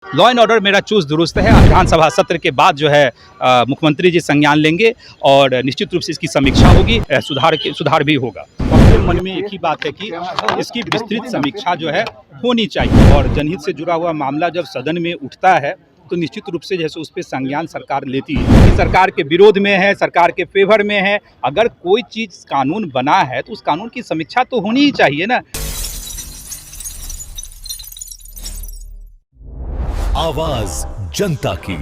Law and order मेरा चुस्त दुरुस्त है। विधानसभा सत्र के बाद जो है मुख्यमंत्री जी संज्ञान लेंगे और निश्चित रूप से इसकी समीक्षा होगी, सुधार भी होगा। सबके मन में एक ही बात है कि इसकी विस्तृत समीक्षा जो है होनी चाहिए और जनहित से जुड़ा हुआ मामला जब सदन में उठता है तो निश्चित रूप से जैसे उस पर संज्ञान सरकार लेती है कि सरकार के विरोध में है, सरकार के फेवर में है। अगर कोई चीज़ कानून बना है तो उस कानून की समीक्षा तो होनी ही चाहिए ना। आवाज जनता की।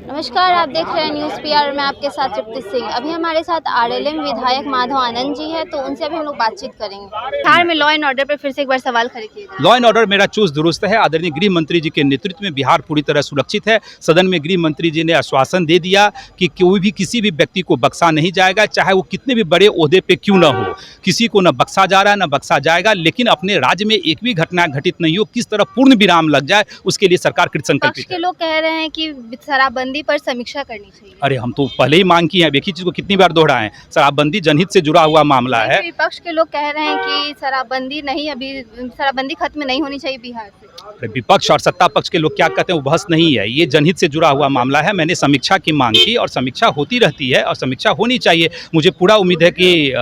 नमस्कार, आप देख रहे हैं न्यूज़ पीआर। मैं आपके साथ तृप्ति सिंह। अभी हमारे साथ आरएलएम विधायक माधव आनंद जी हैं, तो उनसे अभी हम लोग बातचीत करेंगे। बिहार में लॉ एंड ऑर्डर पर फिर से एक बार सवाल खड़े किए गए। लॉ एंड ऑर्डर मेरा चुस्त दुरुस्त है। आदरणीय गृह मंत्री जी के नेतृत्व में बिहार पूरी तरह सुरक्षित है। सदन में गृह मंत्री जी ने आश्वासन दे दिया कि कोई भी किसी भी व्यक्ति को बख्शा नहीं जाएगा, चाहे वो कितने भी बड़े ओहदे पे क्यों न हो। किसी को न बख्शा जा रहा है न बख्शा जाएगा, लेकिन अपने राज्य में एक भी घटना घटित नहीं हो, किस तरह पूर्ण विराम लग जाए, उसके लिए सरकार कृतसंकल्पित है। लोग कह रहे हैं कि शराबबंदी पर समीक्षा करनी चाहिए। अरे हम तो पहले ही मांग की है, एक ही चीज को कितनी बार दोहराएं। शराबबंदी जनहित से जुड़ा हुआ मामला है। विपक्ष के लोग कह रहे हैं कि शराबबंदी नहीं, अभी शराबबंदी खत्म नहीं होनी चाहिए बिहार से। विपक्ष और सत्ता पक्ष के लोग क्या कहते हैं वो बहस नहीं है, ये जनहित से जुड़ा हुआ मामला है। मैंने समीक्षा की मांग की और समीक्षा होती रहती है और समीक्षा होनी चाहिए। मुझे पूरा उम्मीद है कि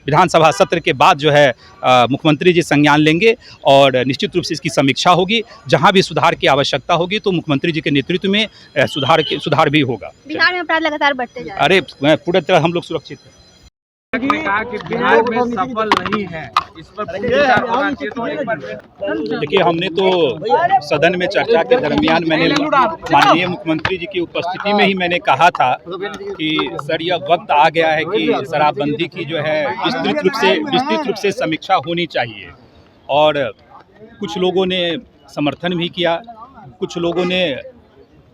विधानसभा सत्र के बाद जो है मुख्यमंत्री जी संज्ञान लेंगे और निश्चित रूप से इसकी समीक्षा होगी। जहां भी सुधार की आवश्यकता होगी तो मुख्यमंत्री जी के नेतृत्व में सुधार भी होगा। बिहार में अपराध लगातार बढ़ते जा रहे हैं। अरे पूरी तरह हम लोग सुरक्षित हैं। ने कहा कि बिहार में सफल नहीं है, इस पर विचार होना चाहिए। तो एक बार देखिए, हमने तो सदन में चर्चा के दरमियान मैंने माननीय मुख्यमंत्री जी की उपस्थिति में ही मैंने कहा था कि सर यह वक्त आ गया है कि शराबबंदी की जो है विस्तृत रूप से समीक्षा होनी चाहिए। और कुछ लोगों ने समर्थन भी किया, कुछ लोगों ने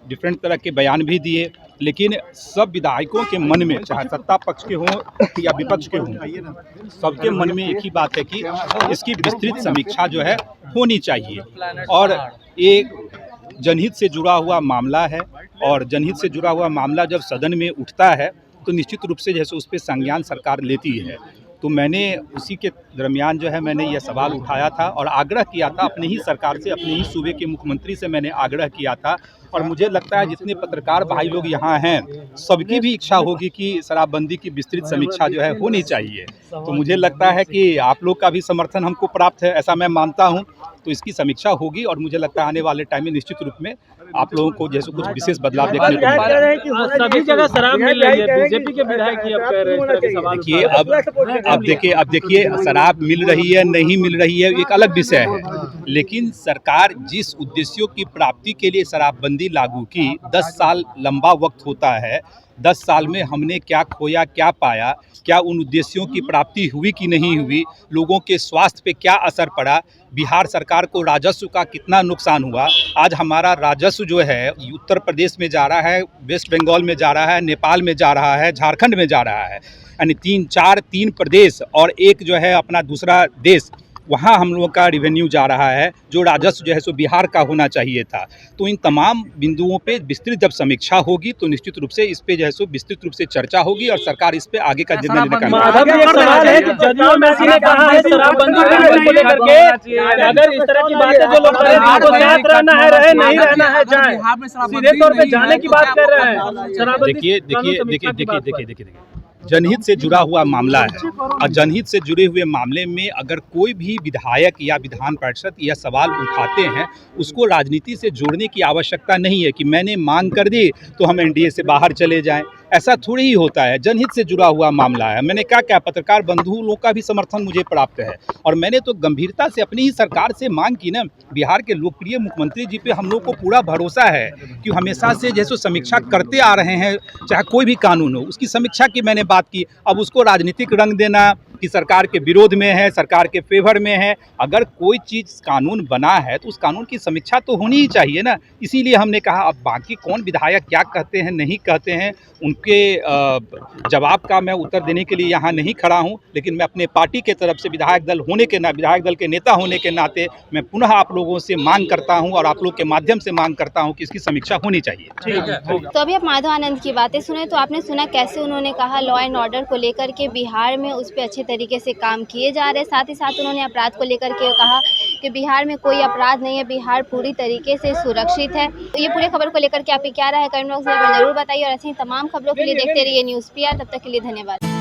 डिफरेंट तरह के बयान भी दिए, लेकिन सब विधायकों के मन में, चाहे सत्ता पक्ष के हों या विपक्ष के हों, सबके मन में एक ही बात है कि इसकी विस्तृत समीक्षा जो है होनी चाहिए। और एक जनहित से जुड़ा हुआ मामला है और जनहित से जुड़ा हुआ मामला जब सदन में उठता है तो निश्चित रूप से जैसे उस पर संज्ञान सरकार लेती है। तो मैंने उसी के दरमियान जो है मैंने यह सवाल उठाया था और आग्रह किया था अपनी ही सरकार से, अपने ही सूबे के मुख्यमंत्री से मैंने आग्रह किया था। और मुझे लगता है जितने पत्रकार भाई लोग यहाँ हैं सबकी भी इच्छा होगी कि शराबबंदी की विस्तृत समीक्षा जो है होनी चाहिए। तो मुझे लगता है कि आप लोग का भी समर्थन हमको प्राप्त है, ऐसा मैं मानता हूँ। तो इसकी समीक्षा होगी और मुझे लगता है आने वाले टाइम में निश्चित रूप में आप लोगों को जैसे कुछ विशेष बदलाव देखने को मिलेगा। सभी जगह शराब मिल रही है, बीजेपी के विधायक ही अब कह रहे हैं। देखिए, अब देखिए शराब मिल रही है नहीं मिल रही है एक अलग विषय है, लेकिन सरकार जिस उद्देश्यों की प्राप्ति के लिए शराबबंदी लागू की, 10 साल लंबा वक्त होता है। 10 साल में हमने क्या खोया क्या पाया, क्या उन उद्देश्यों की प्राप्ति हुई कि नहीं हुई, लोगों के स्वास्थ्य पे क्या असर पड़ा, बिहार सरकार को राजस्व का कितना नुकसान हुआ। आज हमारा राजस्व जो है उत्तर प्रदेश में जा रहा है, वेस्ट बंगाल में जा रहा है, नेपाल में जा रहा है, झारखंड में जा रहा है, यानी तीन प्रदेश और एक जो है अपना दूसरा देश, वहाँ हम लोगों का रिवेन्यू जा रहा है जो राजस्व जो है सो बिहार का होना चाहिए था। तो इन तमाम बिंदुओं पे विस्तृत जब समीक्षा होगी तो निश्चित रूप से इस पे जो है सो विस्तृत रूप से चर्चा होगी और सरकार इस पे आगे का निर्णय लेने का देखिए जनहित से जुड़ा हुआ मामला है और जनहित से जुड़े हुए मामले में अगर कोई भी विधायक या विधान पार्षद यह सवाल उठाते हैं, उसको राजनीति से जोड़ने की आवश्यकता नहीं है कि मैंने मांग कर दी तो हम एनडीए से बाहर चले जाएं। ऐसा थोड़ी ही होता है, जनहित से जुड़ा हुआ मामला है। मैंने क्या पत्रकार बंधु लोगों का भी समर्थन मुझे प्राप्त है और मैंने तो गंभीरता से अपनी ही सरकार से मांग की ना। बिहार के लोकप्रिय मुख्यमंत्री जी पे हम लोग को पूरा भरोसा है कि हमेशा से जैसे समीक्षा करते आ रहे हैं, चाहे कोई भी कानून हो उसकी समीक्षा की मैंने बात की। अब उसको राजनीतिक रंग देना कि सरकार के विरोध में है, सरकार के फेवर में है, अगर कोई चीज़ कानून बना है तो उस कानून की समीक्षा तो होनी ही चाहिए ना। इसीलिए हमने कहा अब बाकी कौन विधायक क्या कहते हैं नहीं कहते हैं उनके जवाब का मैं उत्तर देने के लिए यहाँ नहीं खड़ा हूँ, लेकिन मैं अपने पार्टी के तरफ से विधायक दल के नेता होने के नाते मैं पुनः आप लोगों से मांग करता हूँ और आप लोग के माध्यम से मांग करता हूँ कि इसकी समीक्षा होनी चाहिए। ठीक है। तो अभी आप माधव आनंद की बातें सुने तो आपने सुना कैसे उन्होंने कहा लॉ एंड ऑर्डर को लेकर के बिहार में उस पर अच्छे तरीके से काम किए जा रहे हैं। साथ ही साथ उन्होंने अपराध को लेकर के कहा कि बिहार में कोई अपराध नहीं है, बिहार पूरी तरीके से सुरक्षित है। तो ये पूरी खबर को लेकर के आपकी क्या राय है कमेंट बॉक्स में जरूर बताइए और ऐसी ही तमाम खबरों के लिए देखते रहिए न्यूज़ PR। तब तक के लिए धन्यवाद।